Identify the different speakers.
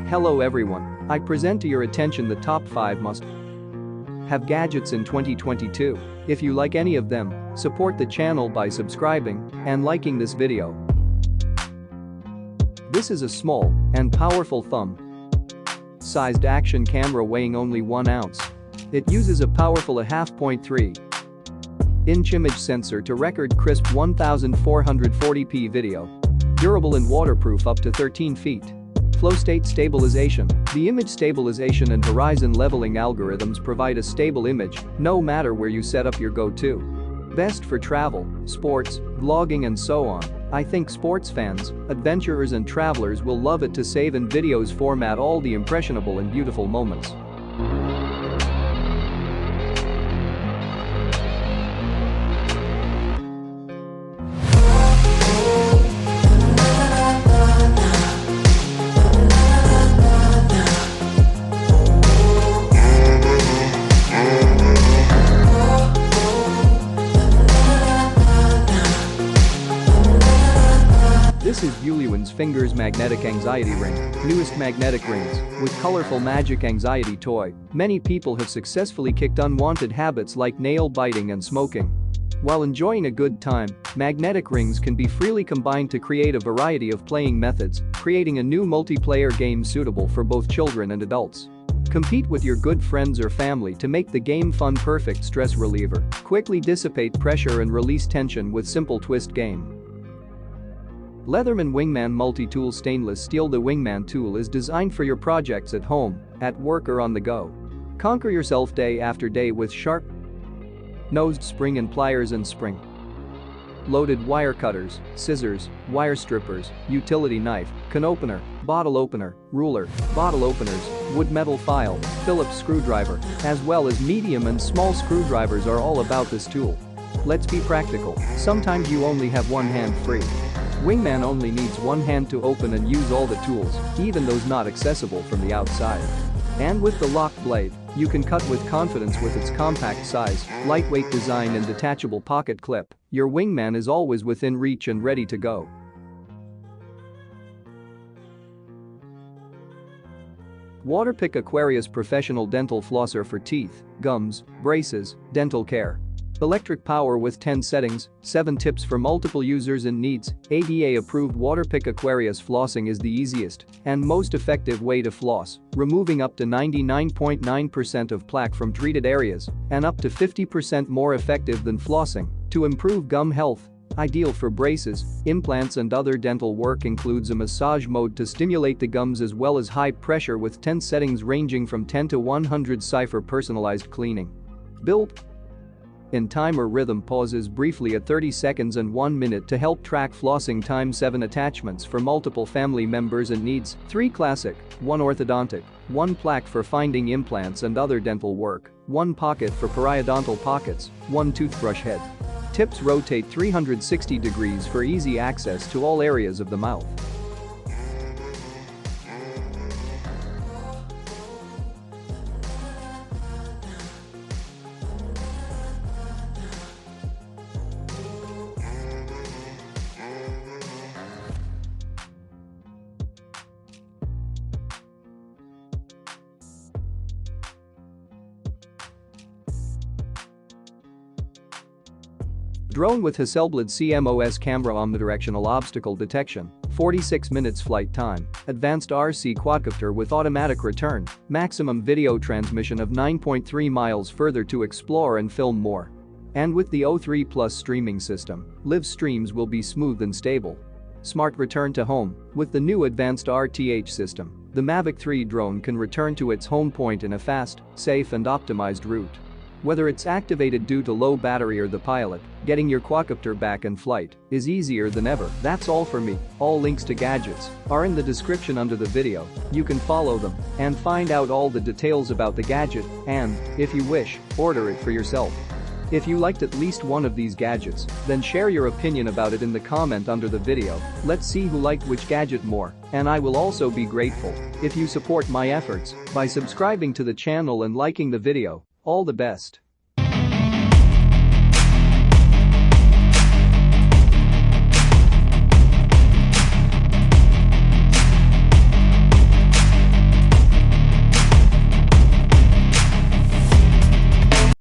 Speaker 1: Hello everyone, I present to your attention the top 5 must-have gadgets in 2022. If you like any of them, support the channel by subscribing and liking this video. This is a small and powerful thumb-sized action camera weighing only 1 ounce. It uses a powerful 0.5-inch image sensor to record crisp 1440p video. Durable and waterproof up to 13 feet. Flow state stabilization. The image stabilization and horizon leveling algorithms provide a stable image no matter where you set up your go-to. Best for travel, sports, vlogging and so on. I think sports fans, adventurers and travelers will love it to save in videos format all the impressionable and beautiful moments. This is Buliwan's Fingers Magnetic Anxiety Ring, newest magnetic rings with colorful magic anxiety toy. Many people have successfully kicked unwanted habits like nail biting and smoking. While enjoying a good time, magnetic rings can be freely combined to create a variety of playing methods, creating a new multiplayer game suitable for both children and adults. Compete with your good friends or family to make the game fun. Perfect stress reliever. Quickly dissipate pressure and release tension with simple twist game. Leatherman Wingman Multi Tool Stainless Steel. The Wingman tool is designed for your projects at home, at work or on the go. Conquer yourself day after day with sharp-nosed spring and pliers and spring-loaded wire cutters, scissors, wire strippers, utility knife, can opener, bottle opener, ruler, bottle openers, wood metal file, Phillips screwdriver, as well as medium and small screwdrivers are all about this tool. Let's be practical, sometimes you only have one hand free. Wingman only needs one hand to open and use all the tools, even those not accessible from the outside. And with the lock blade, you can cut with confidence. With its compact size, lightweight design and detachable pocket clip, your Wingman is always within reach and ready to go. Waterpik Aquarius Professional Dental Flosser for teeth, gums, braces, dental care. Electric power with 10 settings, 7 tips for multiple users and needs. ADA-approved Waterpik Aquarius flossing is the easiest and most effective way to floss, removing up to 99.9% of plaque from treated areas and up to 50% more effective than flossing to improve gum health. Ideal for braces, implants and other dental work. Includes a massage mode to stimulate the gums as well as high pressure with 10 settings ranging from 10 to 100 for personalized cleaning. Built in timer rhythm pauses briefly at 30 seconds and 1 minute to help track flossing time. 7 attachments for multiple family members and needs. 3 classic, 1 orthodontic, 1 plaque for finding implants and other dental work, 1 pocket for periodontal pockets, 1 toothbrush head. Tips: rotate 360 degrees for easy access to all areas of the mouth. Drone with Hasselblad CMOS camera. Omnidirectional obstacle detection, 46 minutes flight time. Advanced RC quadcopter with automatic return, maximum video transmission of 9.3 miles. Further to explore and film more. And with the O3 Plus streaming system, live streams will be smooth and stable. Smart return to home. With the new advanced RTH system, the Mavic 3 drone can return to its home point in a fast, safe and optimized route. Whether it's activated due to low battery or the pilot, getting your quadcopter back in flight is easier than ever. That's all for me. All links to gadgets are in the description under the video. You can follow them and find out all the details about the gadget and, if you wish, order it for yourself. If you liked at least one of these gadgets, then share your opinion about it in the comment under the video. Let's see who liked which gadget more, and I will also be grateful if you support my efforts by subscribing to the channel and liking the video. All the best.